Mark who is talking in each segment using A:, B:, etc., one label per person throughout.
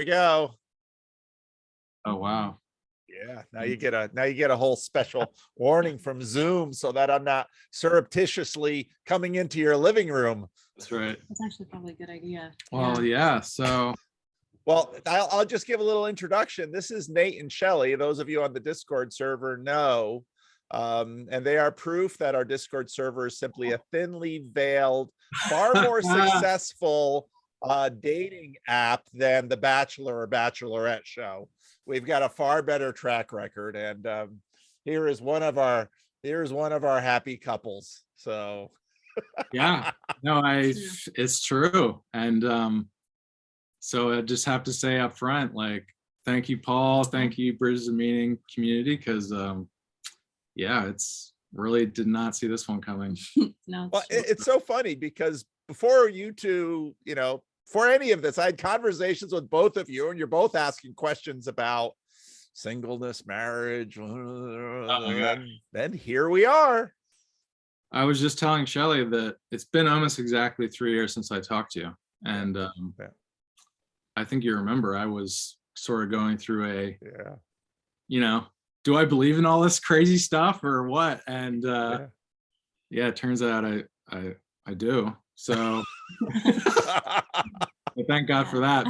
A: we go.
B: Oh, wow.
A: Yeah, now you get a whole special warning from Zoom so that I'm not surreptitiously coming into your living room.
B: That's right.
C: That's actually probably a good idea.
B: Well, yeah. So,
A: well, I'll just give a little introduction. This is Nate and Shelly. Those of you on the Discord server know, and they are proof that our Discord server is simply a thinly veiled, far more successful dating app than the Bachelor or Bachelorette show. We've got a far better track record, and here's one of our happy couples. So
B: yeah, no, it's true. And so I just have to say up front, like, thank you, Paul. Thank you, Bridges of Meaning community, because yeah, it's really did not see this one coming.
C: No,
A: well, it's so funny because before you two, for any of this, I had conversations with both of you, and you're both asking questions about singleness, marriage. Then here we are.
B: I was just telling Shelly that it's been almost exactly 3 years since I talked to you. And I think you remember I was sort of going through do I believe in all this crazy stuff or what? And yeah, it turns out I do. So thank God for that.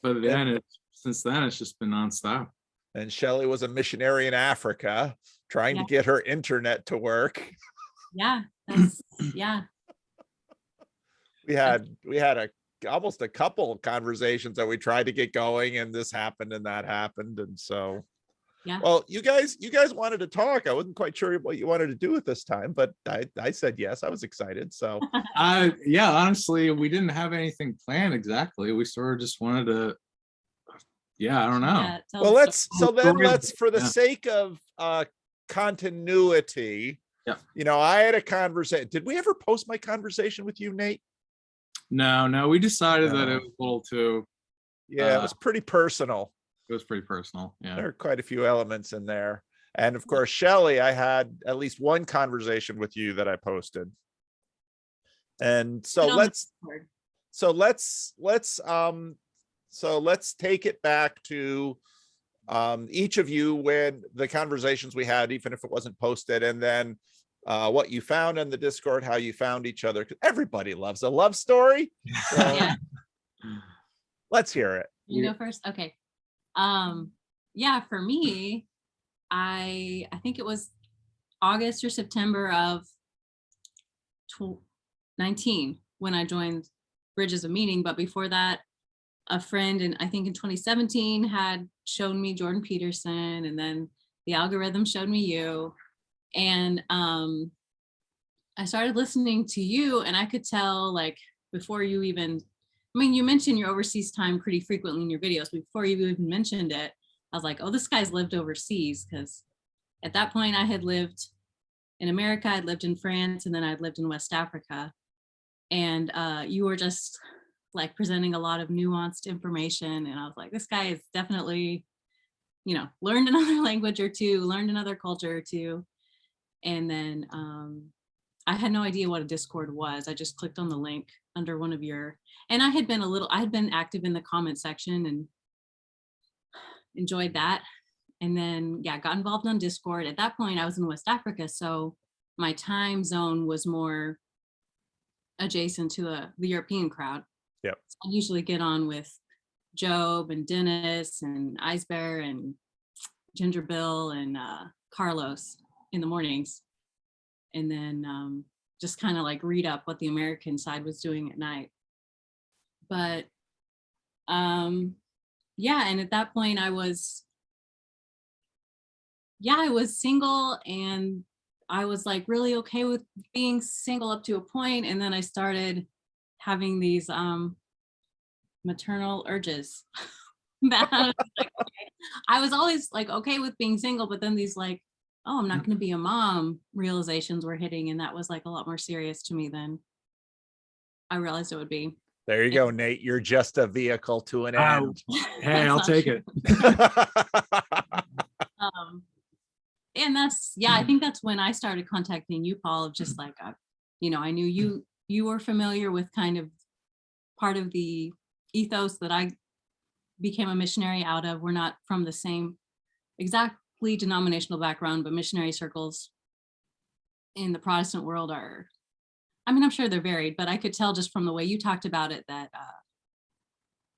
B: But then since then it's just been nonstop.
A: And Shelly was a missionary in Africa trying to get her internet to work.
C: Yeah. Yeah.
A: We had almost a couple of conversations that we tried to get going, and this happened and that happened. And so well, you guys wanted to talk. I wasn't quite sure what you wanted to do at this time, but I said yes. I was excited. So
B: yeah, honestly, we didn't have anything planned exactly. We sort of just wanted to, I don't know.
A: Well, let's for the sake of continuity, I had a conversation. Did we ever post my conversation with you, Nate?
B: No, we decided that it was a little too
A: it was pretty personal.
B: It was pretty personal. Yeah,
A: there are quite a few elements in there. And of course, Shelly, I had at least one conversation with you that I posted. And so let's take it back to each of you, when the conversations we had, even if it wasn't posted, and then what you found in the Discord, how you found each other. Everybody loves a love story. So let's hear it.
C: You go first. Okay. For me, I think it was August or September of 2019 when I joined Bridges of Meaning. But before that, a friend, and I think in 2017, had shown me Jordan Peterson, and then the algorithm showed me you. And I started listening to you, and I could tell, like, before you even, you mentioned your overseas time pretty frequently in your videos. Before you even mentioned it, I was like, oh, this guy's lived overseas, because at that point I had lived in America, I'd lived in France, and then I'd lived in West Africa. And you were just like presenting a lot of nuanced information. And I was like, this guy is definitely, learned another language or two, learned another culture or two. And then I had no idea what a Discord was. I just clicked on the link under one of your, and I had been active in the comment section and enjoyed that. And then, got involved on Discord. At that point, I was in West Africa, so my time zone was more adjacent to the European crowd.
A: Yep.
C: So I usually get on with Job and Dennis and Icebear and Ginger Bill and Carlos in the mornings. And then just kind of like read up what the American side was doing at night. But and at that point I was single, and I was like really okay with being single up to a point. And then I started having these maternal urges. I was always like okay with being single, but then these like, oh, I'm not going to be a mom realizations were hitting, and that was like a lot more serious to me than I realized it would be.
A: There you go, Nate. You're just a vehicle to an end.
B: Hey, I'll take it.
C: And that's, I think that's when I started contacting you, Paul, of just like, I knew you were familiar with kind of part of the ethos that I became a missionary out of. We're not from the same exactly denominational background, but missionary circles in the Protestant world are, I mean, I'm sure they're varied, but I could tell just from the way you talked about it that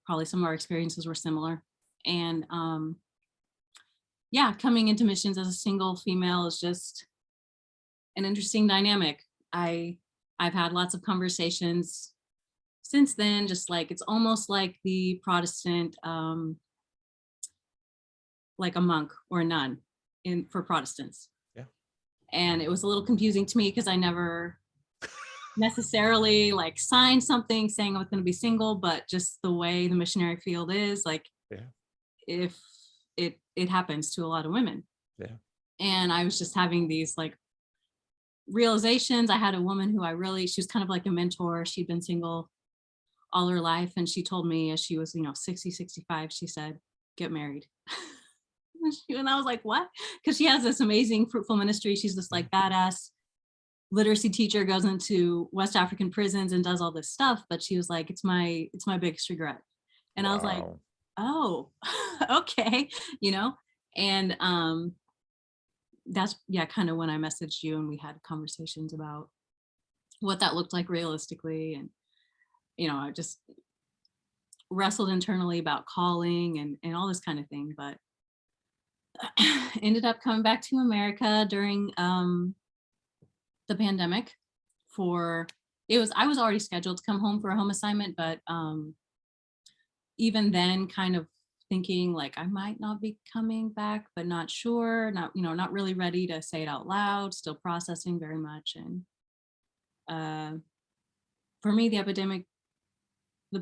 C: probably some of our experiences were similar. And yeah, coming into missions as a single female is just an interesting dynamic. I've had lots of conversations since then, just like it's almost like the Protestant, like a monk or a nun for Protestants.
A: Yeah.
C: And it was a little confusing to me because I never necessarily like signed something saying I was going to be single, but just the way the missionary field is, like, if it happens to a lot of women.
A: Yeah.
C: And I was just having these like realizations. I had a woman who she was kind of like a mentor. She'd been single all her life. And she told me as she was, 60, 65, she said, get married. And I was like, what? Because she has this amazing fruitful ministry. She's this like badass literacy teacher, goes into West African prisons and does all this stuff. But she was like, it's my biggest regret. And I was like, oh, okay, and that's kind of when I messaged you and we had conversations about what that looked like realistically. And I just wrestled internally about calling and all this kind of thing, but ended up coming back to America during the pandemic. I was already scheduled to come home for a home assignment, but even then kind of thinking like I might not be coming back, but not sure, not really ready to say it out loud, still processing very much. And for me, the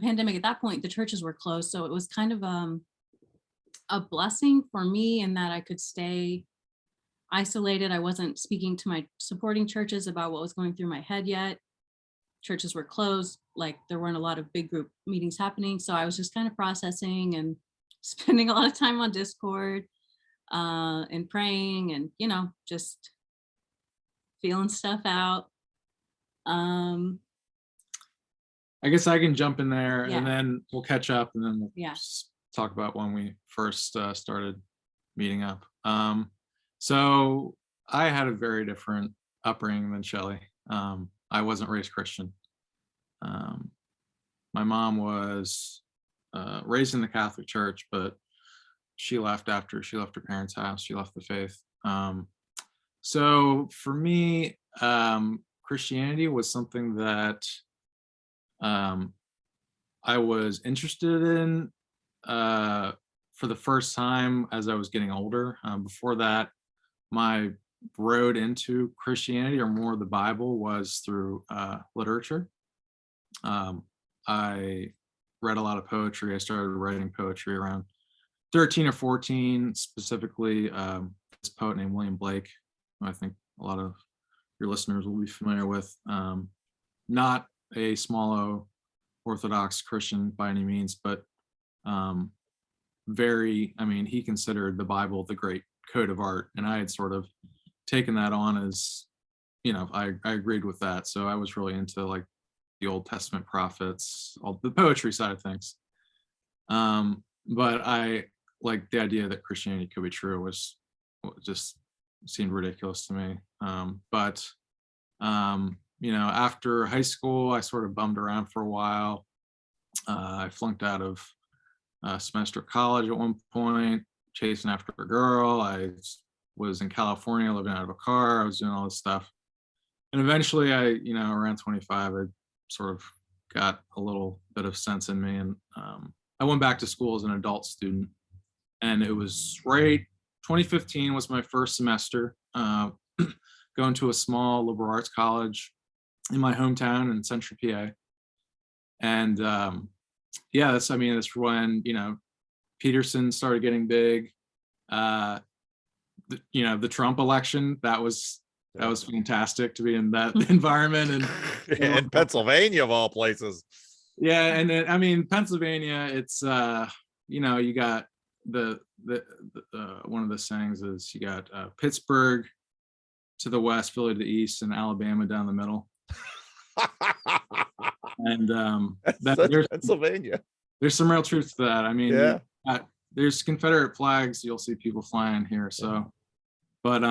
C: pandemic at that point, the churches were closed. So it was kind of a blessing for me in that I could stay isolated. I wasn't speaking to my supporting churches about what was going through my head yet. Churches were closed, like there weren't a lot of big group meetings happening. So I was just kind of processing and spending a lot of time on Discord and praying and, just feeling stuff out.
B: I guess I can jump in there
C: Yeah.
B: and then we'll catch up and then we'll
C: Yeah.
B: talk about when we first started meeting up. So I had a very different upbringing than Shelly. I wasn't raised Christian. My mom was raised in the Catholic Church, but she left after she left her parents' house. She left the faith. So for me, Christianity was something that I was interested in for the first time as I was getting older. Before that, my road into Christianity or more the Bible was through literature. I read a lot of poetry. I started writing poetry around 13 or 14, specifically this poet named William Blake, who I think a lot of your listeners will be familiar with. Not a small O Orthodox Christian by any means, but he considered the Bible the great code of art. And I had sort of taken that on as, I agreed with that. So I was really into like the Old Testament prophets, all the poetry side of things. But I like the idea that Christianity could be true was just seemed ridiculous to me. But after high school, I sort of bummed around for a while. I flunked out of a semester of college at one point, chasing after a girl. I was in California living out of a car. I was doing all this stuff. And eventually around 25, I sort of got a little bit of sense in me. And I went back to school as an adult student. And it was 2015 was my first semester going to a small liberal arts college in my hometown in Central PA. And that's when, Peterson started getting big. The Trump election, that was fantastic to be in that environment. And
A: in Pennsylvania of all places.
B: Yeah. And then, Pennsylvania, it's, you got the one of the sayings is you got Pittsburgh to the west, Philly to the east, and Alabama down the middle. And
A: That's Pennsylvania.
B: There's some real truth to that. There's Confederate flags. You'll see people flying here. So, but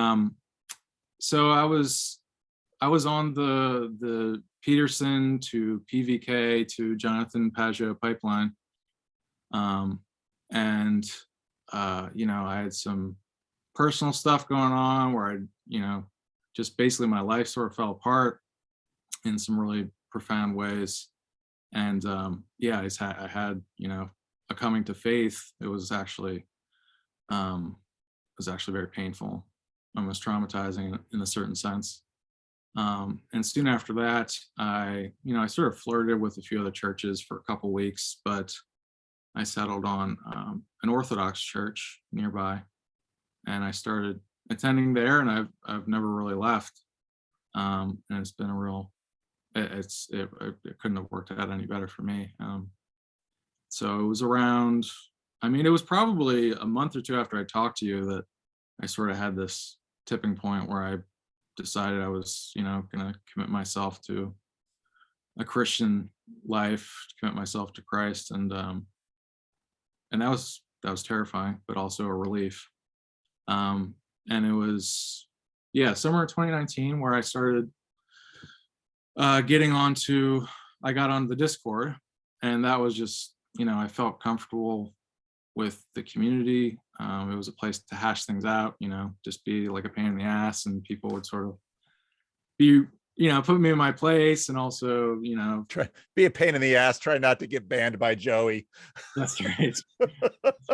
B: so I was on the Peterson to PVK to Jonathan Pageau pipeline, and you know, I had some personal stuff going on where I, you know, just basically my life sort of fell apart in some really profound ways. And yeah, I had, you know, a coming to faith. It was actually very painful, almost traumatizing in a certain sense. And soon after that, I sort of flirted with a few other churches for a couple weeks, but I settled on an Orthodox church nearby, and I started attending there, and I've never really left. And it's been a real, it couldn't have worked out any better for me. So it was around, I mean, it was probably a month or two after I talked to you that I sort of had this tipping point where I decided I was, you know, going to commit myself to a Christian life, commit myself to Christ, and that was terrifying, but also a relief. And it was, yeah, summer of 2019 where I started I got onto the Discord, and that was just, you know, I felt comfortable with the community. It was a place to hash things out, you know, just be like a pain in the ass, and people would sort of be, you know, put me in my place, and also, you know,
A: be a pain in the ass, try not to get banned by Joey.
B: That's right. That's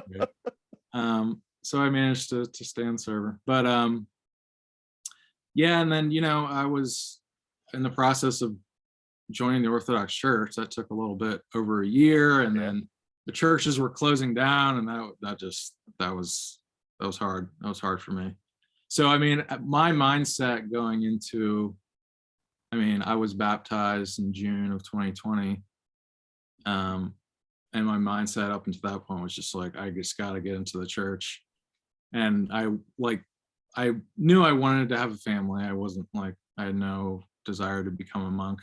B: right. So I managed to stay on the server, but yeah, and then, you know, I was in the process of joining the Orthodox Church. That took a little bit over a year, and then the churches were closing down, and that was hard. That was hard for me. So I mean, my mindset going into, I mean, I was baptized in June of 2020, and my mindset up until that point was just like, I just got to get into the church. And I knew I wanted to have a family. I wasn't like, I had no desire to become a monk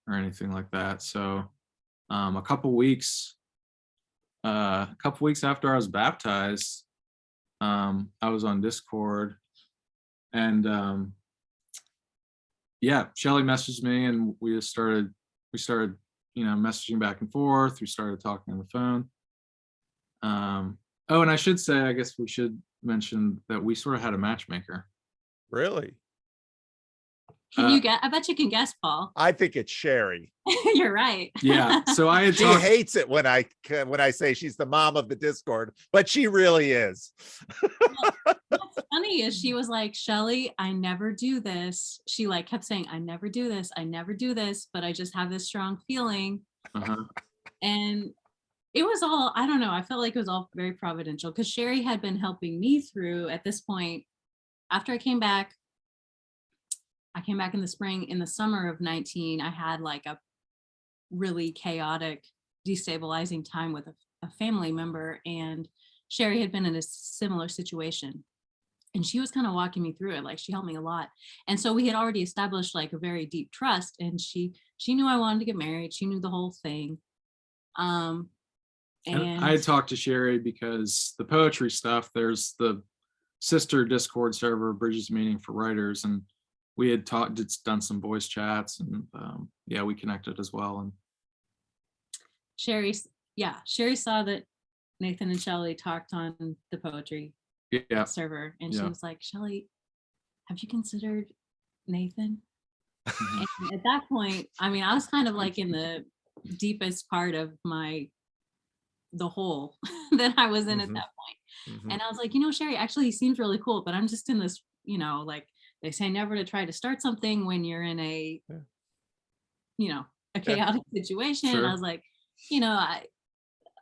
B: or anything like that. So a couple weeks after I was baptized, I was on Discord, and yeah, Shelly messaged me, and we started, you know, messaging back and forth. We started talking on the phone. Oh, and I should say, I guess we should mention that we sort of had a matchmaker.
A: Really?
C: Can you get? I bet you can guess, Paul.
A: I think it's Sherry.
C: You're right.
B: Yeah. So
A: she hates it when I say she's the mom of the Discord, but she really is.
C: What's funny is she was like, Shelly, I never do this. She like kept saying, I never do this. I never do this, but I just have this strong feeling. And it was all, I don't know. I felt like it was all very providential, because Sherry had been helping me through, at this point, after I came back in the spring. In the summer of 19, I had like a really chaotic, destabilizing time with a family member, and Sherry had been in a similar situation, and she was kind of walking me through it. Like, she helped me a lot. And so we had already established like a very deep trust, and she knew I wanted to get married. She knew the whole thing.
B: And I had talked to Sherry because the poetry stuff, there's the sister Discord server, Bridges Meeting for Writers, and we had done some voice chats, and yeah, we connected as well. And
C: Sherry saw that Nathan and Shelly talked on the poetry server, and she was like, Shelly, have you considered Nathan? And at that point, I mean, I was kind of like in the deepest part of the hole that I was in at that point. And I was like, you know, Sherry, actually, he seems really cool, but I'm just in this, you know, like they say never to try to start something when you're in a, you know, a chaotic situation. And I was like, you know, I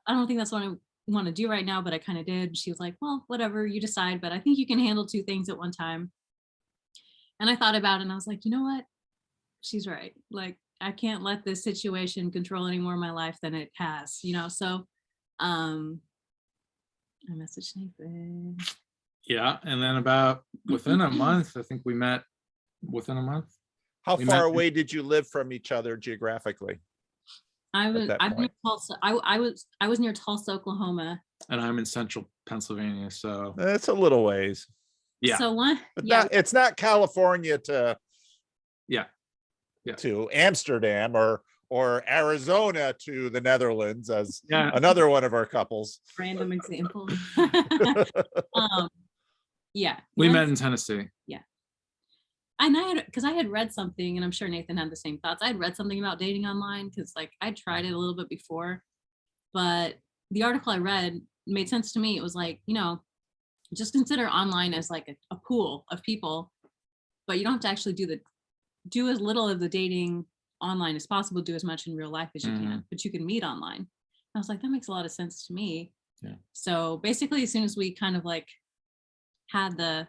C: don't think that's what I want to do right now, but I kind of did. She was like, well, whatever, you decide, but I think you can handle two things at one time. And I thought about it, and I was like, you know what? She's right. Like, I can't let this situation control any more of my life than it has, you know? So I messaged Nathan.
B: Yeah. And then about within a month, I think we met within a month.
A: How far away did you live from each other geographically?
C: I
A: at
C: was
A: that
C: I'm near
A: point.
C: Tulsa. I was near Tulsa, Oklahoma.
B: And I'm in central Pennsylvania, so
A: It's a little ways,
B: yeah,
C: So
A: but
C: yeah,
A: not, it's not California to
B: yeah,
A: Amsterdam or Arizona to the Netherlands, as
B: yeah.
A: another one of our couples.
C: random example. um, yeah,
B: We met
C: once-
B: in Tennessee.
C: and I had read something, and I'm sure Nathan had the same thoughts. I'd read something about dating online because like I tried it a little bit before, but the article I read made sense to me. It was like, just consider online as like a pool of people, but you don't have to actually do as little of the dating online as possible, do as much in real life as you can, but you can meet online. And I was like, that makes a lot of sense to me.
B: Yeah.
C: So basically, as soon as we kind of like had the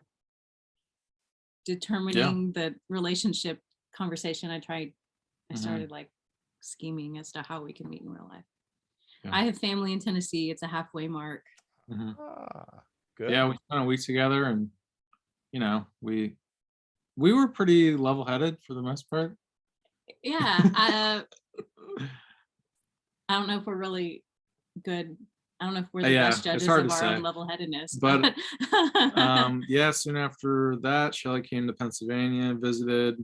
C: determining the relationship conversation, I started like scheming as to how we can meet in real life.
B: Yeah.
C: I have family in Tennessee. It's a halfway mark.
A: Good.
B: Yeah, we spent a week together, and we were pretty level-headed for the most part.
C: Yeah. I don't know if we're really good. I don't know if we're the
B: Yeah,
C: best
B: it's
C: judges
B: hard
C: of
B: to
C: our
B: say.
C: own level-headedness.
B: But yeah, soon after that, Shelly came to Pennsylvania, visited.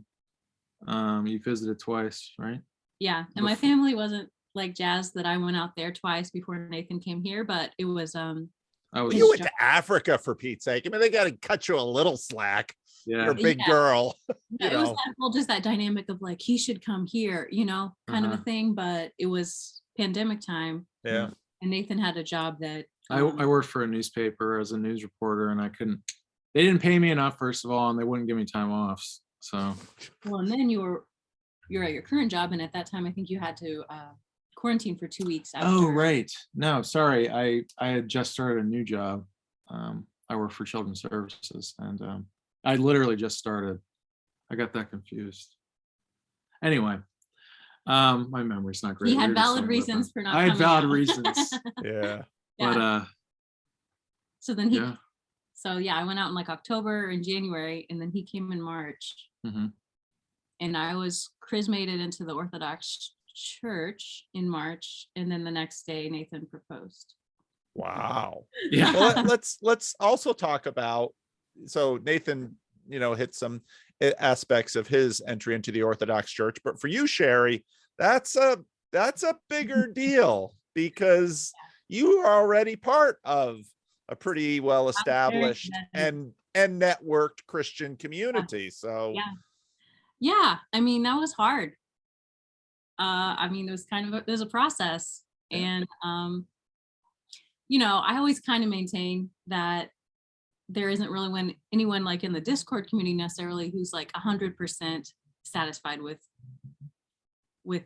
B: You visited twice, right?
C: Yeah, and my family wasn't like jazzed that I went out there twice before Nathan came here, but it was
A: Well, you went to Africa, for Pete's sake. I mean, they got to cut you a little slack.
B: Yeah.
A: You're a big girl.
C: It was that whole, just that dynamic of like, he should come here, kind of a thing. But it was pandemic time.
A: Yeah.
C: And Nathan had a job that
B: I worked for a newspaper as a news reporter, and they didn't pay me enough, first of all, and they wouldn't give me time off. So
C: well, and then you're at your current job, and at that time I think you had to quarantine for 2 weeks after.
B: Oh, right. No, sorry. I had just started a new job. I work for Children's Services, and I literally just started. I got that confused. Anyway, my memory's not great.
C: He had valid reasons for not coming
B: I had valid
C: out.
B: reasons.
A: Yeah.
B: But
C: so then I went out in like October and January, and then he came in March. And I was chrismated into the Orthodox Church in March, and then the next day Nathan proposed.
A: Wow.
B: Yeah.
A: Well, let's also talk about, so Nathan, hit some aspects of his entry into the Orthodox Church, but for you, Sherry, that's a bigger deal, because you are already part of a pretty well established and networked Christian community. So
C: yeah, I mean, that was hard. I mean, there's a process. And I always kind of maintain that there isn't really anyone like in the Discord community necessarily who's like 100% satisfied with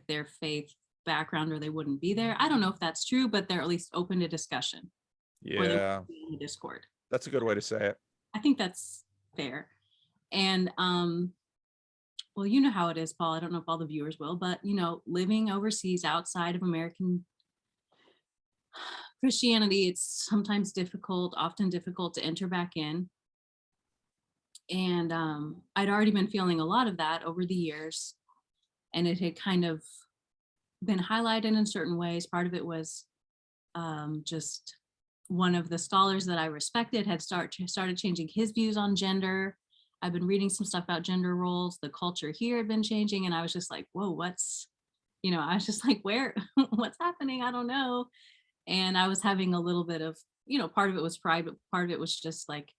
C: their faith background, or they wouldn't be there. I don't know if that's true, but they're at least open to discussion.
A: Yeah,
C: in the Discord.
A: That's a good way to say it.
C: I think that's fair. And well, you know how it is, Paul. I don't know if all the viewers will, but living overseas outside of American Christianity, it's sometimes often difficult to enter back in. And I'd already been feeling a lot of that over the years, and it had kind of been highlighted in certain ways. Part of it was just one of the scholars that I respected had started changing his views on gender. I've been reading some stuff about gender roles. The culture here had been changing, and I was just like, whoa, I was just like, what's happening? I don't know. And I was having a little bit of, part of it was pride, but part of it was just like,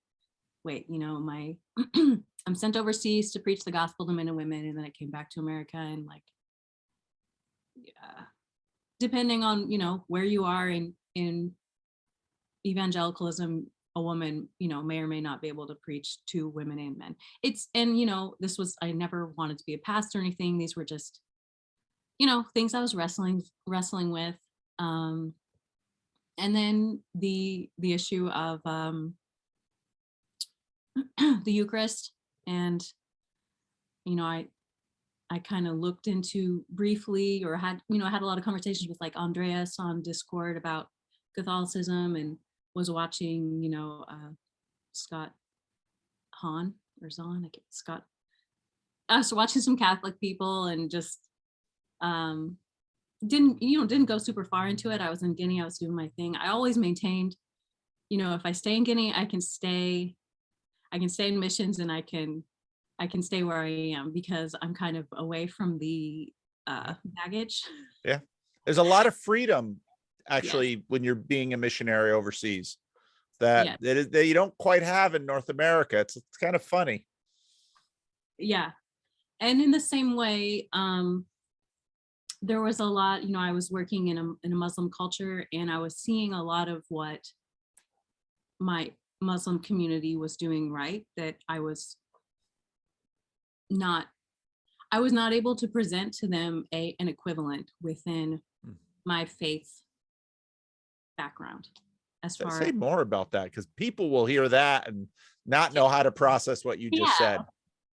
C: wait, I'm sent overseas to preach the gospel to men and women, and then I came back to America, and like, depending on, where you are in evangelicalism, a woman, may or may not be able to preach to women and men. I never wanted to be a pastor or anything. These were just, things I was wrestling with. And then the issue of the Eucharist. And, I kind of looked into briefly, or had a lot of conversations with like Andreas on Discord about Catholicism, and was watching, Scott Hahn or Zahn, Scott. I was watching some Catholic people, and just didn't go super far into it. I was in Guinea, I was doing my thing. I always maintained, if I stay in Guinea, I can stay in missions, and I can stay where I am, because I'm kind of away from the baggage.
A: Yeah. There's a lot of freedom
C: Yes.
A: actually when you're being a missionary overseas that
C: Yes.
A: that you don't quite have in North America. It's kind of funny.
C: Yeah. And in the same way, there was a lot, I was working in a Muslim culture, and I was seeing a lot of what my Muslim community was doing right, that I was not able to present to them an equivalent within my faith background. As far
A: Say
C: as,
A: more about that, because people will hear that and not know how to process what you just said.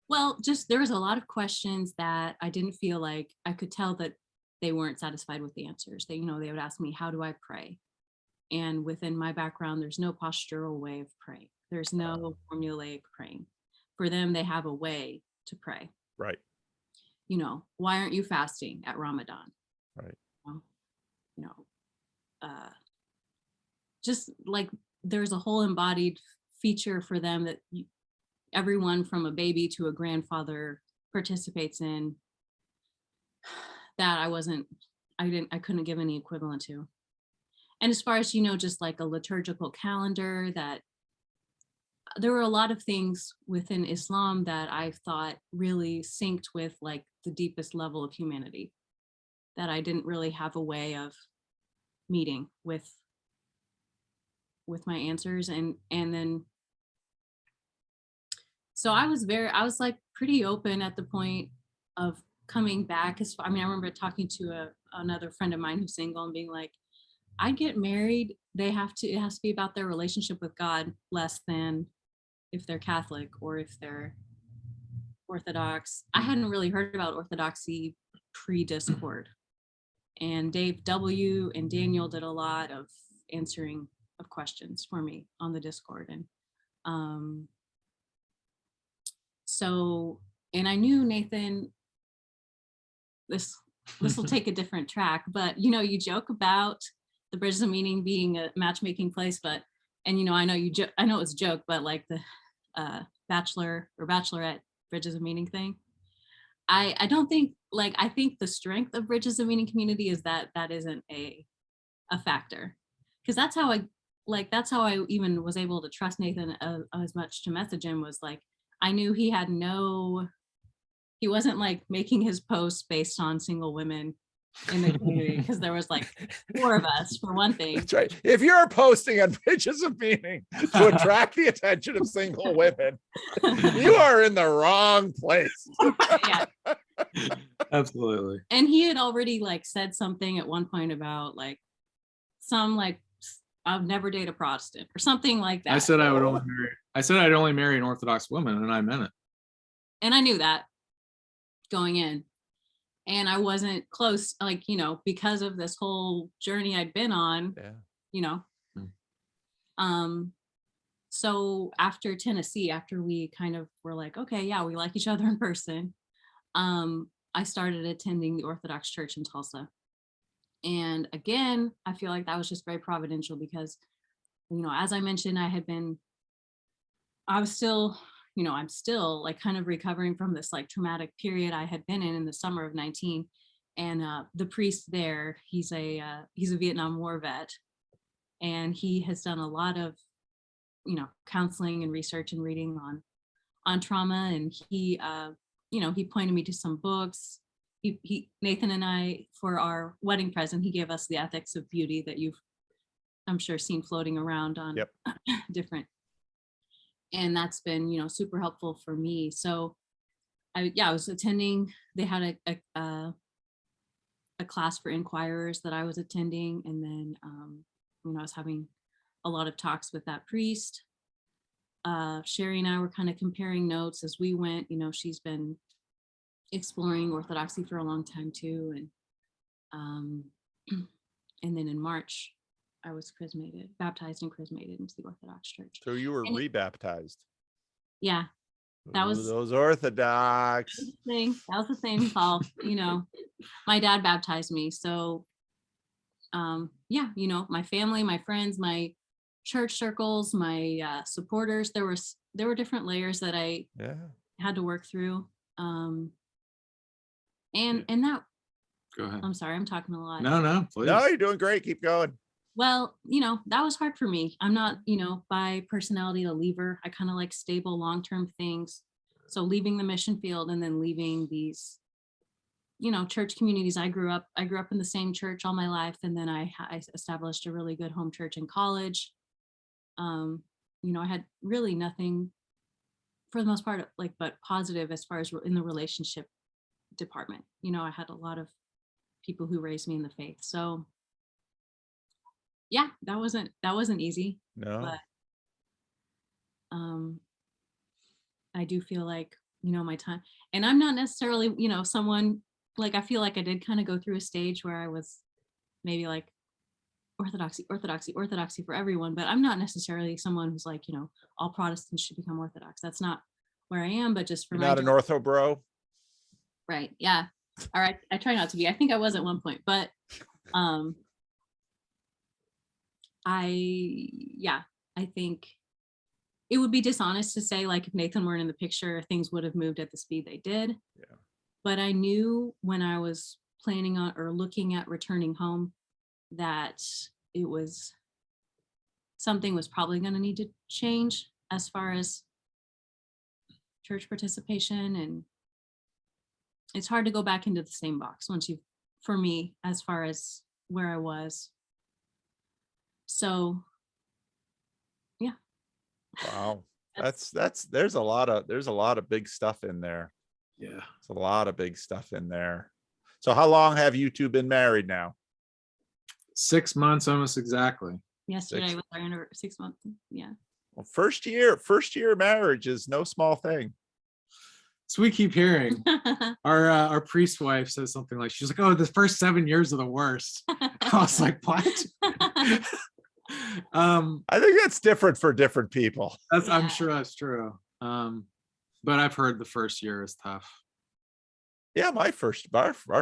C: Well, just there was a lot of questions that I didn't feel like I could tell that they weren't satisfied with the answers. They would ask me, how do I pray? And within my background, there's no postural way of praying. There's no formulaic praying. For them, they have a way to pray.
A: Right.
C: Why aren't you fasting at Ramadan?
A: Right.
C: Just like there's a whole embodied feature for them that everyone from a baby to a grandfather participates in, that I couldn't give any equivalent to. And as far as, just like a liturgical calendar, that there were a lot of things within Islam that I thought really synced with like the deepest level of humanity, that I didn't really have a way of meeting with my answers. And then, so I was like pretty open at the point of coming back. I remember talking to another friend of mine who's single and being like, I get married, it has to be about their relationship with God, less than if they're Catholic or if they're Orthodox. I hadn't really heard about Orthodoxy pre-Discord. And Dave W. and Daniel did a lot of answering of questions for me on the Discord. And and I knew, Nathan, this will take a different track, but you joke about the Bridges of Meaning being a matchmaking place, but I know I know it's a joke, but like the bachelor or bachelorette Bridges of Meaning thing, I don't think, like, I think the strength of Bridges of Meaning community is that isn't a factor, because that's how I even was able to trust Nathan as much to message him, was like, I knew he wasn't like making his posts based on single women in the community, because there was like 4 of us, for one thing.
A: That's right. If you're posting on Bridges of Meaning to attract the attention of single women, you are in the wrong place.
C: Yeah.
B: Absolutely.
C: And he had already like said something at one point about like I'll never date a Protestant or something like that.
B: I said I'd only marry an Orthodox woman, and I meant it.
C: And I knew that going in. And I wasn't close, like, because of this whole journey I'd been on, So after Tennessee, after we kind of were like, okay, yeah, we like each other in person, I started attending the Orthodox Church in Tulsa. And again, I feel like that was just very providential, because, as I mentioned, I was still, I'm still like kind of recovering from this like traumatic period I had been in the summer of 19. And the priest there, he's a Vietnam War vet, and he has done a lot of, counseling and research and reading on trauma. And he, he pointed me to some books. Nathan and I, for our wedding present, he gave us The Ethics of Beauty, that you've, I'm sure, seen floating around on different. And that's been, super helpful for me. So I was attending, they had a class for inquirers that I was attending. And then, I was having a lot of talks with that priest. Sherry and I were kind of comparing notes as we went. She's been exploring Orthodoxy for a long time too. And then in March, I was baptized and chrismated into the Orthodox Church.
A: So you were rebaptized.
C: Yeah. That
A: Ooh,
C: was
A: those Orthodox.
C: the thing. That was the thing, Paul. You know, my dad baptized me. So yeah, you know, my family, my friends, my church circles, my supporters, there were different layers that I
A: Yeah.
C: had to work through. And that,
B: Go ahead.
C: I'm sorry, I'm talking a lot.
B: No, please.
A: No, you're doing great. Keep going.
C: Well, you know, that was hard for me. I'm not, you know, by personality a leaver. I kind of like stable long-term things. So leaving the mission field and then leaving these, you know, church communities. I grew up in the same church all my life. And then I established a really good home church in college. You know, I had really nothing for the most part, like, but positive as far as in the relationship department. You know, I had a lot of people who raised me in the faith. So yeah, that wasn't easy.
A: No.
C: But I do feel like, you know, my time, and I'm not necessarily, you know, someone like, I feel like I did kind of go through a stage where I was maybe like orthodoxy for everyone, but I'm not necessarily someone who's like, you know, all Protestants should become Orthodox. That's not where I am, but just for
A: You're
C: my
A: not an ortho bro.
C: right. Yeah. All right. I try not to be. I think I was at one point, but I think it would be dishonest to say, like, if Nathan weren't in the picture, things would have moved at the speed they did.
A: Yeah.
C: But I knew when I was planning on or looking at returning home that it was something was probably going to need to change as far as church participation. And it's hard to go back into the same box once you, for me, as far as where I was. So yeah.
A: Wow. There's a lot of big stuff in there.
B: Yeah.
A: It's a lot of big stuff in there. So how long have you two been married now?
B: 6 months, almost exactly.
C: Yesterday was our 6 months. Yeah.
A: Well, first year marriage is no small thing.
B: So we keep hearing our priest wife says something like, she's like, oh, the first 7 years are the worst. I was like, what?
A: I think that's different for different people.
B: I'm sure that's true. But I've heard the first year is tough.
A: Yeah, our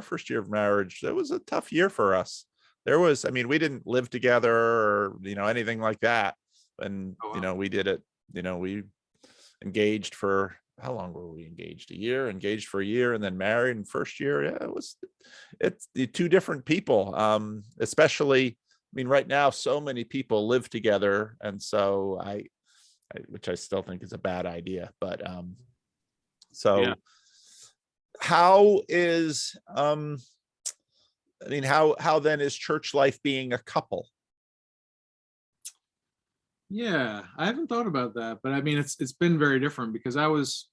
A: first year of marriage, it was a tough year for us. I mean, we didn't live together or, you know, anything like that. And,
B: Oh, wow.
A: you know, we did it, you know, we engaged for, how long were we engaged? Engaged for a year and then married in first year. Yeah, it's the two different people. Especially, I mean, right now, so many people live together. And so which I still think is a bad idea, but, so
B: Yeah.
A: how is, I mean, how then is church life being a couple?
B: Yeah, I haven't thought about that, but I mean, it's been very different because I was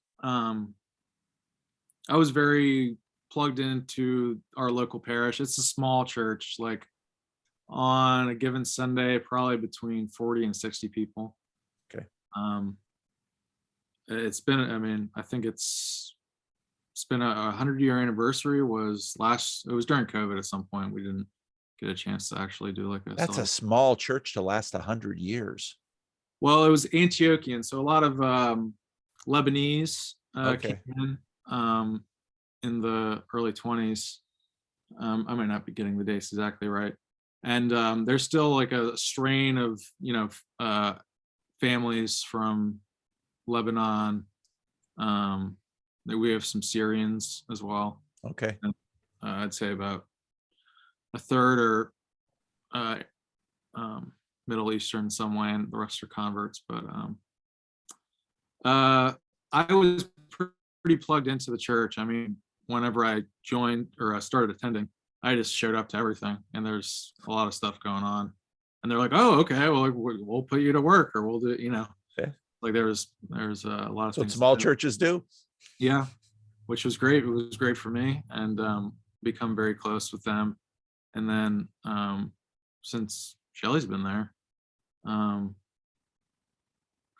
B: very plugged into our local parish. It's a small church, like on a given Sunday, probably between 40 and 60 people.
A: Okay.
B: It's been, I mean, I think it's been a 100-year anniversary it was during COVID at some point. We didn't get a chance to actually do like a
A: That's a small church to last 100 years.
B: Well, it was Antiochian, so a lot of Lebanese
A: Okay.
B: came in the early 20s. I might not be getting the dates exactly right. And there's still like a strain of, you know, families from Lebanon. We have some Syrians as well.
A: Okay.
B: And, I'd say about a third are Middle Eastern some way, and the rest are converts. But I was pretty plugged into the church. I mean, whenever I joined or I started attending, I just showed up to everything, and there's a lot of stuff going on. And they're like, "Oh, okay, well, we'll put you to work, or we'll do," you know.
A: Yeah.
B: Like there's a lot of
A: So
B: things.
A: small churches do.
B: Yeah, which was great. It was great for me, and become very close with them. And then since Shelly's been there,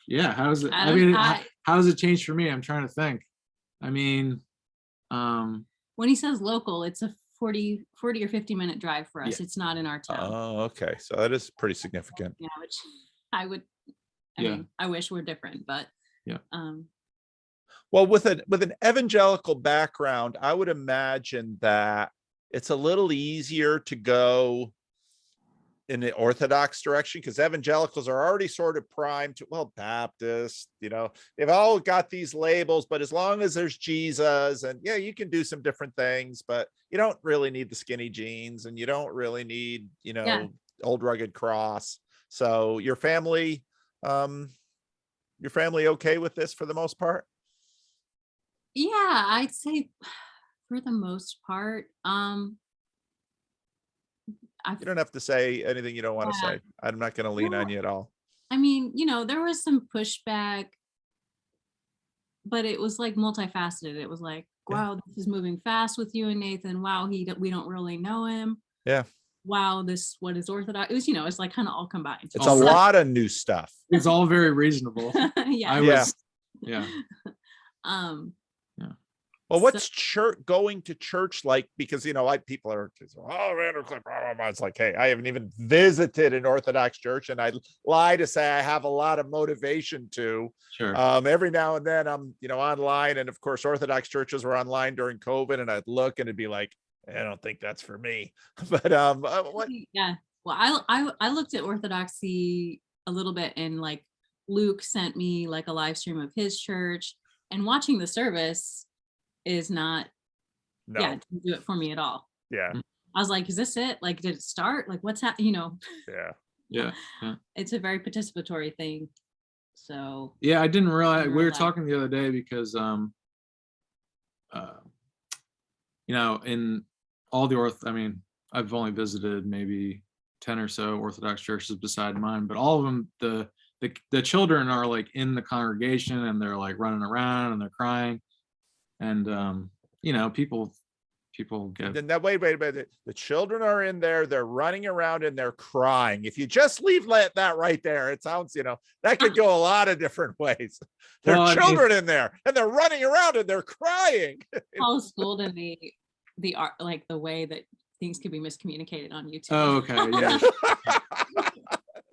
B: yeah, how's it? I mean, how has it changed for me? I'm trying to think. I mean,
C: when he says local, it's a 40 or 50-minute drive for us.
B: Yeah.
C: It's not in our town.
A: Oh, okay. So that is pretty significant.
C: Yeah, which I mean, I wish we're different, but
B: Yeah.
A: Well, with an evangelical background, I would imagine that it's a little easier to go in the Orthodox direction, because evangelicals are already sort of primed to, well, Baptist, they've all got these labels, but as long as there's Jesus, and yeah, you can do some different things, but you don't really need the skinny jeans, and you don't really need,
C: Yeah.
A: old rugged cross. So your family okay with this for the most part?
C: Yeah, I'd say for the most part.
A: You don't have to say anything you don't want to
C: Yeah.
A: say. I'm not going to lean on you at all.
C: I mean, there was some pushback, but it was like multifaceted. It was like,
A: Yeah.
C: wow, this is moving fast with you and Nathan. Wow, we don't really know him.
A: Yeah.
C: Wow, what is Orthodox? It was, it's like kind of all combined.
A: It's a lot of new stuff.
B: It's all very reasonable.
C: Yeah.
B: Yeah.
A: Well, what's going to church like? Because, people are, Vandercliff, blah, blah, blah. It's like, hey, I haven't even visited an Orthodox church, and I lie to say I have a lot of motivation to.
B: Sure.
A: Every now and then I'm, online, and of course, Orthodox churches were online during COVID, and I'd look and it'd be like, I don't think that's for me. But what?
C: Yeah. Well, I looked at Orthodoxy a little bit, and like Luke sent me like a live stream of his church, and watching the service is not, didn't do it for me at all.
A: Yeah.
C: I was like, is this it? Like, did it start? Like, what's happening?
B: Yeah.
C: It's a very participatory thing. So
B: yeah, I didn't realize. We were talking the other day because in all the I've only visited maybe 10 or so Orthodox churches beside mine, but all of them, the children are like in the congregation, and they're like running around, and they're crying, and people get.
A: Then wait. The children are in there, they're running around, and they're crying. If you just leave that right there, it sounds, that could go a lot of different ways. There are children in there, and they're running around, and they're crying.
C: All schooled in the art, like the way that things could be miscommunicated on YouTube.
B: Oh, okay. Yeah.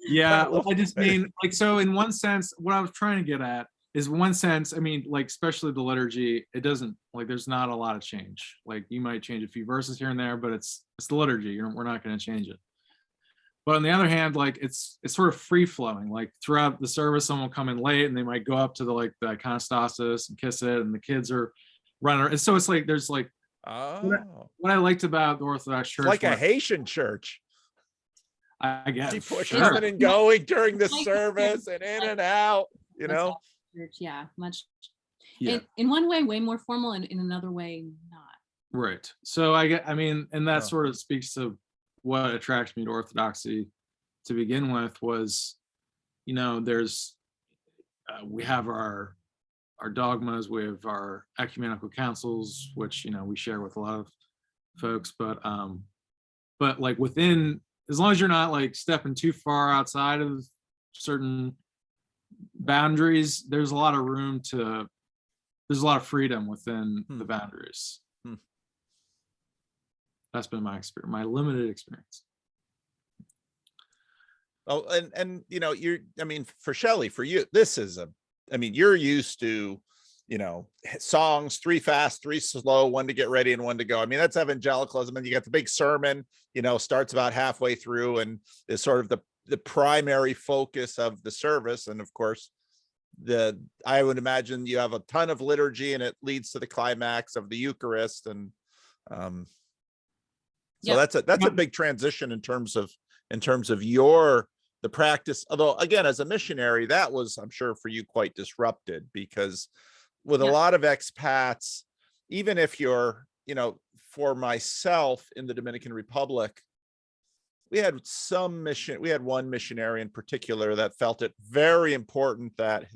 B: Yeah. Well, I just mean, like, so in one sense, what I was trying to get at is, one sense, like, especially the liturgy, it doesn't, like, there's not a lot of change. Like, you might change a few verses here and there, but it's the liturgy. We're not going to change it. But on the other hand, like, it's sort of free flowing. Like, throughout the service, someone will come in late, and they might go up to the iconostasis and kiss it, and the kids are running. And so it's like, there's like, what I liked about the Orthodox Church,
A: it's like a Haitian church.
B: I guess
A: she pushes and going during the service, and in and out,
C: Church, yeah, much.
B: Yeah.
C: In one way, way more formal, and in another way, not.
B: Right. So and that sort of speaks to what attracted me to Orthodoxy to begin with. Was, there's we have our dogmas, we have our ecumenical councils, which we share with a lot of folks, but like within, as long as you're not like stepping too far outside of certain boundaries, there's a lot of there's a lot of freedom within the boundaries. That's been my experience, my limited experience.
A: Oh, and for Shelly, for you, this is you're used to, songs, 3 fast, 3 slow, 1 to get ready and 1 to go. That's evangelicalism. And you got the big sermon, starts about halfway through, and is sort of the primary focus of the service. And of course, I would imagine you have a ton of liturgy, and it leads to the climax of the Eucharist. And so that's a big transition in terms of the practice. Although, again, as a missionary, that was, I'm sure, for you quite disrupted, because with a lot of expats, even if you're, for myself in the Dominican Republic, we had one missionary in particular that felt it very important that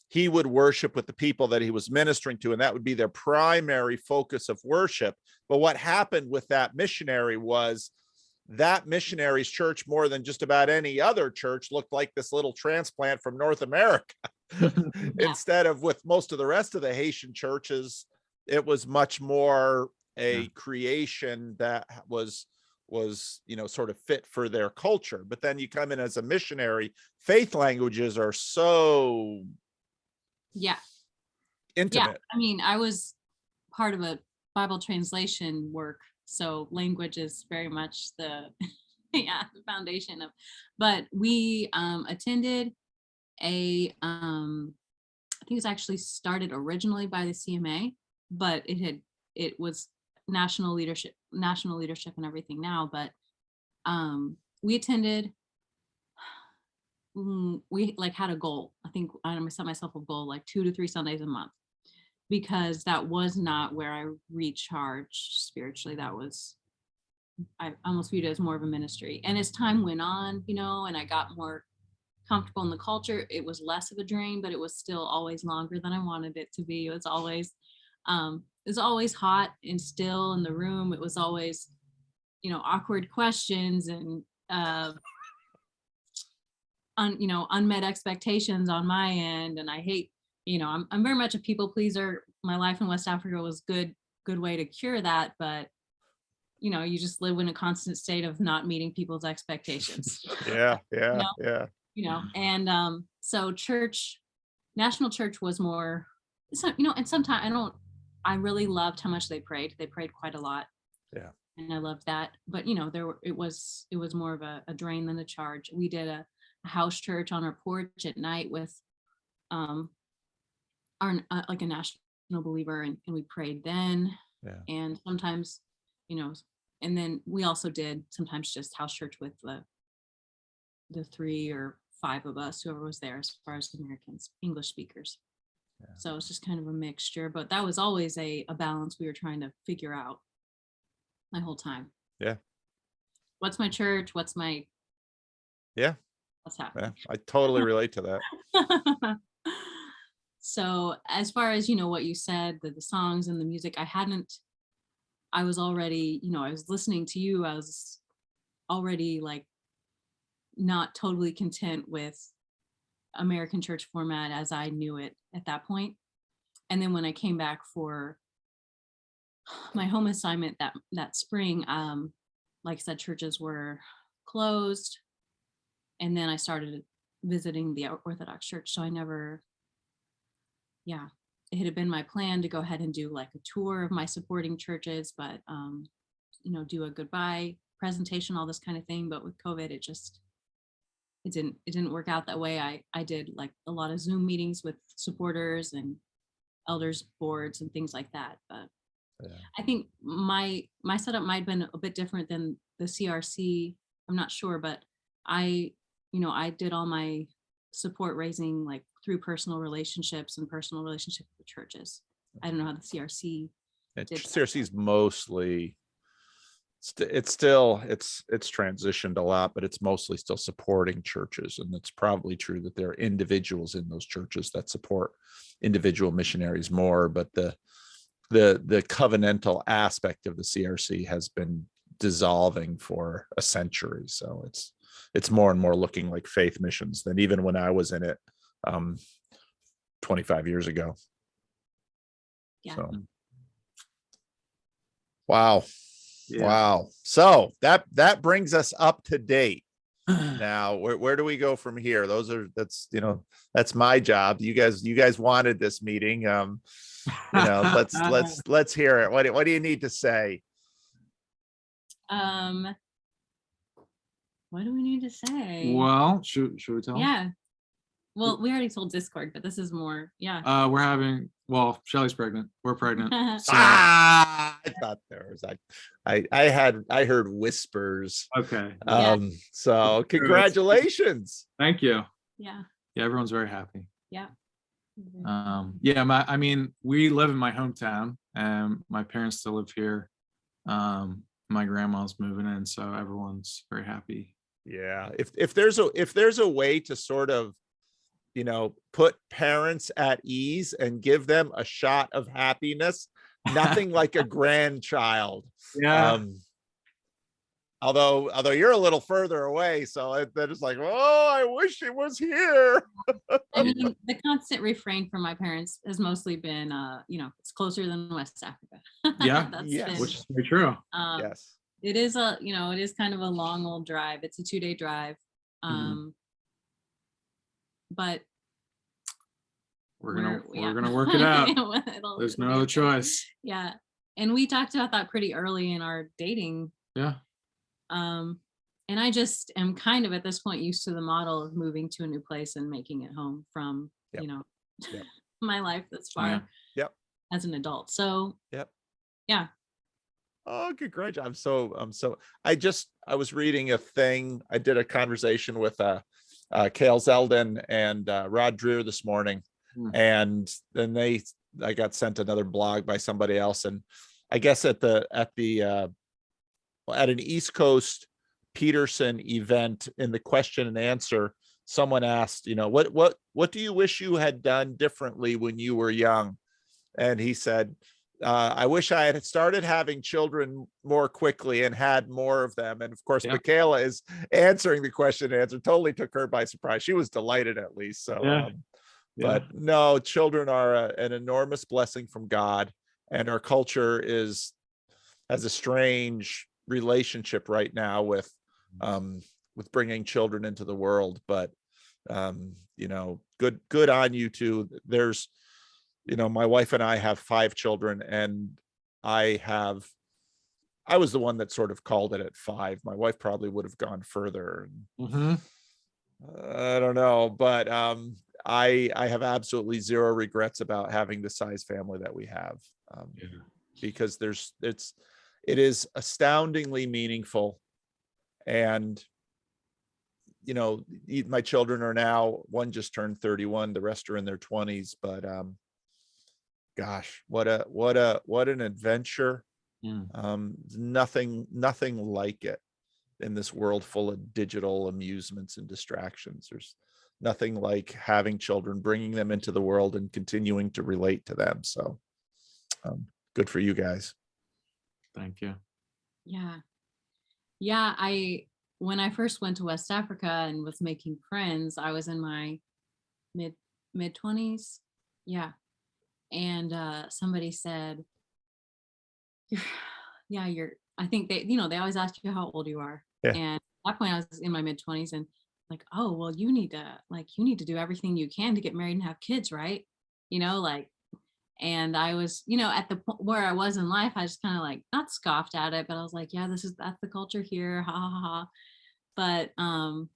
A: he would worship with the people that he was ministering to, and that would be their primary focus of worship. But what happened with that missionary was that missionary's church, more than just about any other church, looked like this little transplant from North America. Instead of with most of the rest of the Haitian churches, it was much more a creation that was sort of fit for their culture. But then you come in as a missionary, faith languages are so intimate.
C: I mean, I was part of a Bible translation work, so language is very much the the foundation of. But we attended a I think it's actually started originally by the CMA, but it was national leadership and everything now. But we attended. We like had a goal. I think I set myself a goal like 2 to 3 Sundays a month, because that was not where I recharged spiritually. That was, I almost viewed it as more of a ministry. And as time went on, and I got more comfortable in the culture, it was less of a drain, but it was still always longer than I wanted it to be. It was always hot and still in the room. It was always, awkward questions and unmet expectations on my end. And I hate, I'm very much a people pleaser. My life in West Africa was good way to cure that, but you just live in a constant state of not meeting people's expectations.
A: Yeah.
C: And so national church was more, so, and sometimes I really loved how much they prayed quite a lot.
A: Yeah.
C: And I loved that, but it was more of a drain than a charge. We did a house church on our porch at night with our like a national believer, and we prayed then.
A: Yeah.
C: And sometimes, and then we also did sometimes just house church with the 3 or 5 of us, whoever was there, as far as Americans, English speakers. Yeah. So it's just kind of a mixture, but that was always a balance we were trying to figure out my whole time.
A: Yeah.
C: What's my church? What's my what's happening?
A: Yeah, I totally relate to that.
C: So as far as what you said, the songs and the music, I was already, I was listening to you, I was already like not totally content with American church format as I knew it at that point. And then when I came back for my home assignment that spring, like I said, churches were closed. And then I started visiting the Orthodox church. So it had been my plan to go ahead and do like a tour of my supporting churches, but, do a goodbye presentation, all this kind of thing. But with COVID, it didn't work out that way. I did like a lot of Zoom meetings with supporters and elders boards and things like that. But I think my setup might have been a bit different than the CRC. I'm not sure, but I did all my support raising like through personal relationships with the churches. I don't know how the CRC did.
A: CRC is mostly, it's transitioned a lot, but it's mostly still supporting churches. And it's probably true that there are individuals in those churches that support individual missionaries more, but the covenantal aspect of the CRC has been dissolving for a century. So it's more and more looking like faith missions than even when I was in it 25 years ago.
C: Yeah.
A: So, wow.
B: Yeah.
A: Wow. So that brings us up to date. Now, where do we go from here? That's my job. You guys wanted this meeting. Let's hear it. What do you need to say?
C: What do we need to say?
B: Well, should we tell?
C: Yeah. Well, we already told Discord, but this is more. Yeah.
B: Shelly's pregnant. We're pregnant. So.
A: I thought there was I heard whispers.
B: Okay.
A: So congratulations.
B: Thank you.
C: Yeah.
B: Yeah, everyone's very happy.
C: Yeah.
B: We live in my hometown, and my parents still live here. My grandma's moving in, so everyone's very happy.
A: Yeah. If there's a way to sort of, put parents at ease and give them a shot of happiness, nothing like a grandchild.
B: Yeah.
A: Although you're a little further away, so they're just like, oh, I wish it was here.
C: I mean, the constant refrain from my parents has mostly been, it's closer than West Africa.
B: Yeah,
C: Yes.
B: Which is very true.
A: Yes.
C: It is it is kind of a long old drive. It's a 2-day drive. But
B: we're gonna work it out. There's no other choice.
C: Yeah. And we talked about that pretty early in our dating.
B: Yeah.
C: And I just am kind of at this point used to the model of moving to a new place and making it home from,
A: Yep.
C: you know,
A: Yep.
C: my life thus far
B: Yeah.
A: Yep.
C: as an adult. So
A: Yep.
C: yeah.
A: Oh, good, great. I was reading a thing. I did a conversation with Cale Zeldin and Rod Dreer this morning. And then I got sent another blog by somebody else. And I guess at an East Coast Peterson event, in the question and answer, someone asked, what do you wish you had done differently when you were young? And he said, I wish I had started having children more quickly and had more of them. And of course, Michaela is answering the question and answer. Totally took her by surprise. She was delighted, at least. So, but no, children are an enormous blessing from God, and our culture has a strange relationship right now with bringing children into the world. But good on you two. There's, my wife and I have 5 children, and I was the one that sort of called it at 5. My wife probably would have gone further. I don't know, but I have absolutely zero regrets about having the size family that we have, because it is astoundingly meaningful. And my children are now, one just turned 31, the rest are in their 20s, but gosh, what an adventure. Nothing like it in this world full of digital amusements and distractions. There's nothing like having children, bringing them into the world and continuing to relate to them. So good for you guys.
B: Thank you.
C: Yeah. When I first went to West Africa and was making friends, I was in my mid 20s. Yeah. And somebody said, I think they always ask you how old you are.
A: Yeah.
C: And at that point I was in my mid 20s, and like, oh, well, you need to do everything you can to get married and have kids, right? And I was, at the point where I was in life, I just kind of not scoffed at it, but I was like, yeah, that's the culture here. Ha ha ha. But I'm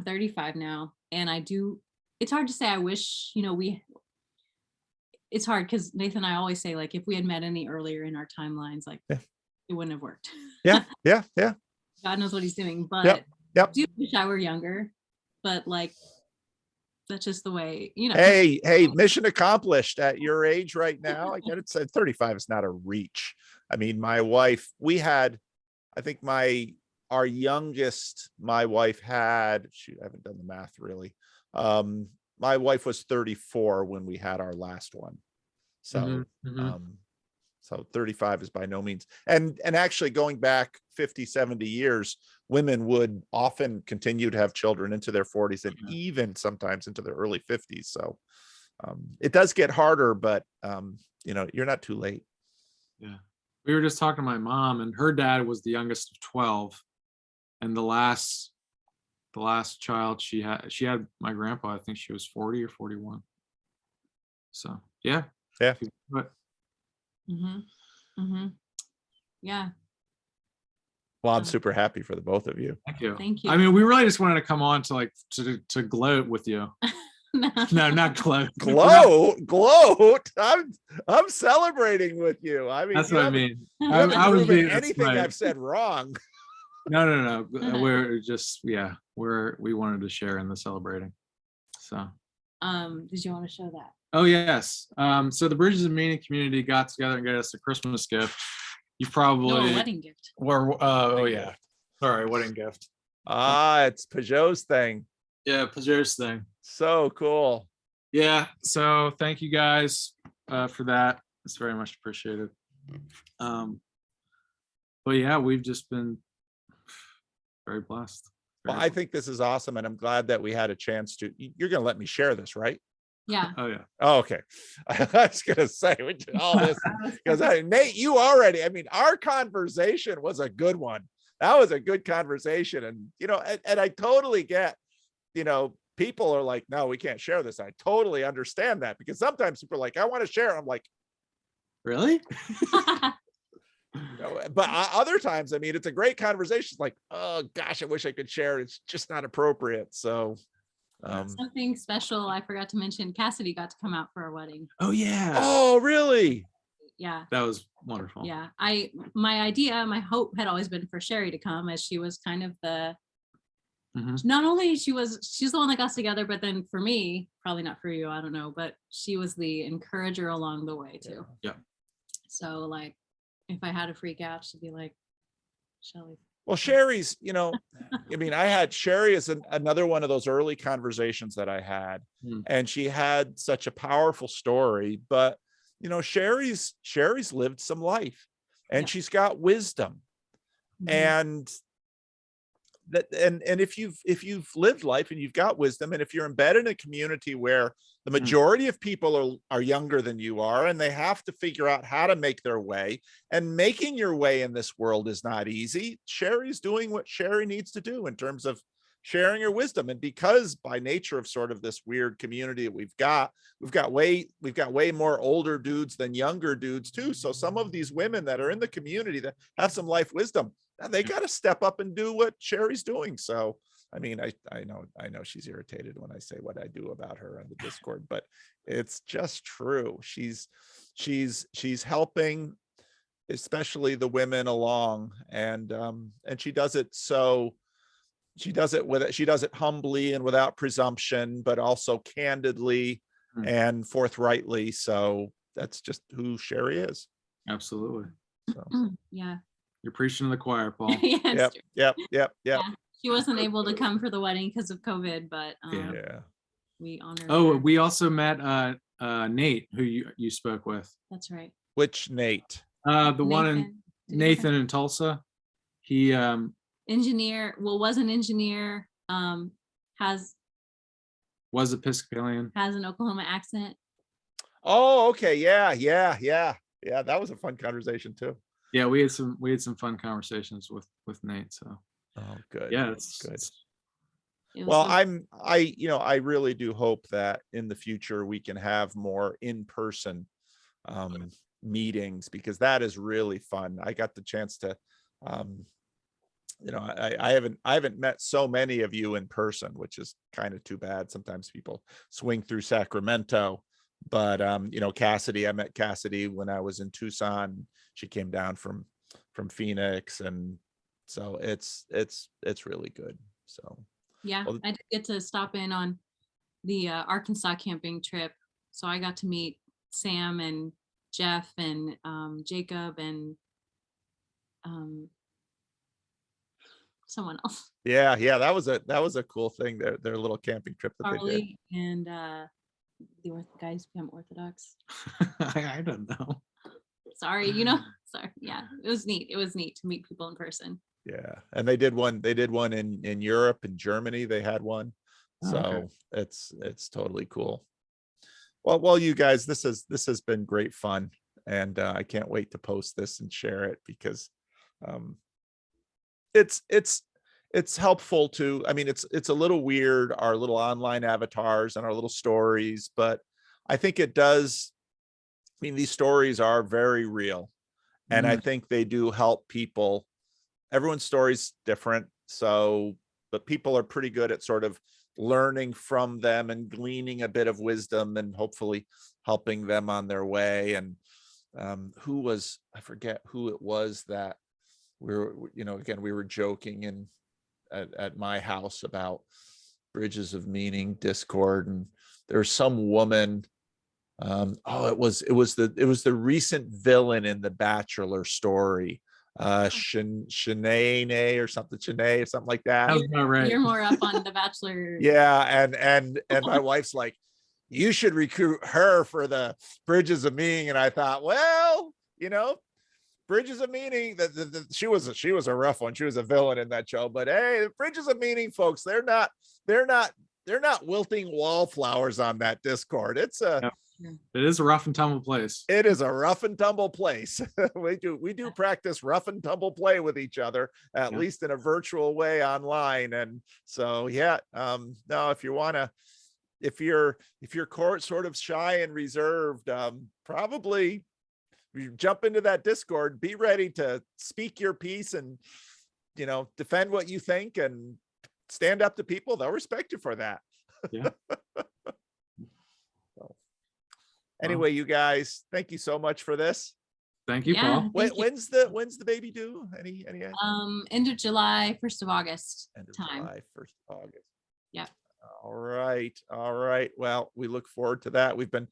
C: 35 now, and it's hard to say I wish, it's hard because Nathan and I always say, if we had met any earlier in our timelines, it wouldn't have worked.
A: Yeah.
C: God knows what he's doing, but I do wish I were younger, but that's just the way,
A: Hey, mission accomplished at your age right now. I get it. Said 35 is not a reach. I mean, my wife, I think our youngest, my wife had, I haven't done the math really. My wife was 34 when we had our last one. So, so 35 is by no means. And actually going back 50, 70 years, women would often continue to have children into their 40s and even sometimes into their early 50s. So it does get harder, but you're not too late.
B: Yeah. We were just talking to my mom, and her dad was the youngest of 12. And the last child she had my grandpa, I think she was 40 or 41. So yeah. But
C: yeah.
A: Well, I'm super happy for the both of you.
B: Thank you. I mean, we really just wanted to come on to gloat with you. No, not gloat.
A: Gloat. I'm celebrating with you. I mean,
B: that's what I mean.
A: I was being anything I've said wrong.
B: No. We're just we wanted to share in the celebrating. So
C: did you want to show that?
B: Oh yes. So the Bridges of Meaning community got together and got us a Christmas gift. You probably
C: a wedding gift.
B: Sorry, wedding gift.
A: It's Peugeot's thing.
B: Yeah, Peugeot's thing.
A: So cool.
B: Yeah. So thank you guys for that. It's very much appreciated. But yeah, we've just been very blessed.
A: Well, I think this is awesome, and I'm glad that we had a chance to. You're going to let me share this, right?
C: Yeah.
B: Oh yeah.
A: Oh, okay. I was going to say we did all this because Nate, our conversation was a good one. That was a good conversation, and and I totally get, people are like, no, we can't share this. I totally understand that, because sometimes people are like, I want to share. I'm like,
B: Really?
A: but other times, I mean, it's a great conversation. It's like, oh gosh, I wish I could share. It's just not appropriate. So
C: something special I forgot to mention, Cassidy got to come out for our wedding.
B: Oh yeah.
A: oh, really?
C: Yeah.
B: That was wonderful.
C: Yeah. My hope had always been for Sherry to come, as she was kind of the, not only she's the one that got us together, but then for me, probably not for you, I don't know, but she was the encourager along the way too.
B: Yeah.
C: So like, if I had a freak out, she'd be like, Shelly.
A: Well, Sherry's, you know, I mean, I had Sherry as another one of those early conversations that I had, and she had such a powerful story, but you know, Sherry's lived some life, and she's got wisdom, and that, and if you've lived life and you've got wisdom, and if you're embedded in a community where the majority of people are younger than you are, and they have to figure out how to make their way, and making your way in this world is not easy. Sherry's doing what Sherry needs to do in terms of sharing her wisdom. And because by nature of sort of this weird community that we've got way more older dudes than younger dudes too. So some of these women that are in the community that have some life wisdom, they got to step up and do what Sherry's doing. So I mean, I know she's irritated when I say what I do about her on the Discord, but it's just true. She's helping, especially the women along, and she does it she does it humbly and without presumption, but also candidly and forthrightly. So that's just who Sherry is.
B: Absolutely.
A: So
C: yeah.
B: You're preaching to the choir, Paul.
A: Yep.
C: Yeah. She wasn't able to come for the wedding because of COVID, but we honored her.
B: We also met Nate, who you spoke with.
C: That's right.
A: Which Nate?
B: The one in Nathan in Tulsa. He
C: engineer, was an engineer,
B: was Episcopalian,
C: has an Oklahoma accent.
A: Oh, okay. Yeah. That was a fun conversation too.
B: Yeah, we had some fun conversations with Nate. So
A: oh, good.
B: Yeah, it's
A: good. Well, I really do hope that in the future we can have more in-person meetings, because that is really fun. I got the chance to I haven't met so many of you in person, which is kind of too bad. Sometimes people swing through Sacramento, but Cassidy, I met Cassidy when I was in Tucson. She came down from Phoenix, and so it's really good. So
C: yeah, I did get to stop in on the Arkansas camping trip, so I got to meet Sam and Jeff and Jacob and someone else.
A: Yeah, that was a cool thing. Their little camping trip that
C: Charlie they did. And the guys become Orthodox.
B: I don't know.
C: Sorry, sorry. Yeah, it was neat. It was neat to meet people in person.
A: Yeah, and they did one in Europe and Germany. They had one. So
B: okay.
A: It's totally cool. Well, you guys, this has been great fun, and I can't wait to post this and share it, because it's helpful to, I mean, it's a little weird, our little online avatars and our little stories, but I think it does, I mean, these stories are very real, and I think they do help people. Everyone's story's different, but people are pretty good at sort of learning from them and gleaning a bit of wisdom and hopefully helping them on their way. And I forget who it was that we were joking at my house about Bridges of Meaning Discord, and there's some woman, it was the recent villain in The Bachelor story, Shanae or something like that.
C: You're more up on The Bachelor.
A: Yeah, and my wife's like, you should recruit her for the Bridges of Meaning. And I thought, well, Bridges of Meaning, she was a rough one. She was a villain in that show. But hey, the Bridges of Meaning folks, they're not wilting wallflowers on that Discord. It's
B: It is a rough and tumble place.
A: It is a rough and tumble place. We do practice rough and tumble play with each other, at
B: Yeah.
A: least in a virtual way online. And so, yeah, no, if you're sort of shy and reserved, probably you jump into that Discord, be ready to speak your piece and, defend what you think and stand up to people. They'll respect you for that.
B: Yeah.
A: So, anyway, you guys, thank you so much for this.
B: Thank you,
C: Yeah.
B: Paul.
C: Thank you.
A: When's the baby due? Any idea?
C: End of July, 1st of August
A: End of
C: time.
A: July, 1st of August.
C: Yep.
A: All right. All right. Well, we look forward to that. We've been,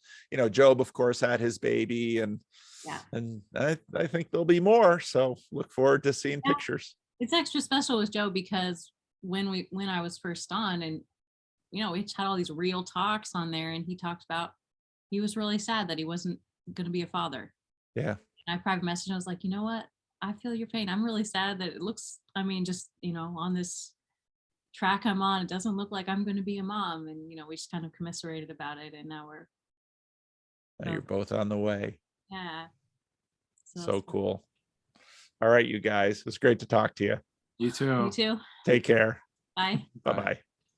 A: Job, of course, had his baby, and
C: Yeah.
A: and I think there'll be more. So look forward to seeing
C: Yeah.
A: pictures.
C: It's extra special with Joe because when I was first on, and we had all these real talks on there, and he talked about he was really sad that he wasn't going to be a father.
A: Yeah.
C: And I private messaged, I was like, you know what? I feel your pain. I'm really sad that it looks, just, on this track I'm on, it doesn't look like I'm going to be a mom. And, we just kind of commiserated about it. And now
A: You're both on the way.
C: yeah.
A: So cool. All right, you guys. It was great to talk to you.
B: You too.
C: You too.
A: Take care.
C: Bye.
A: Bye-bye.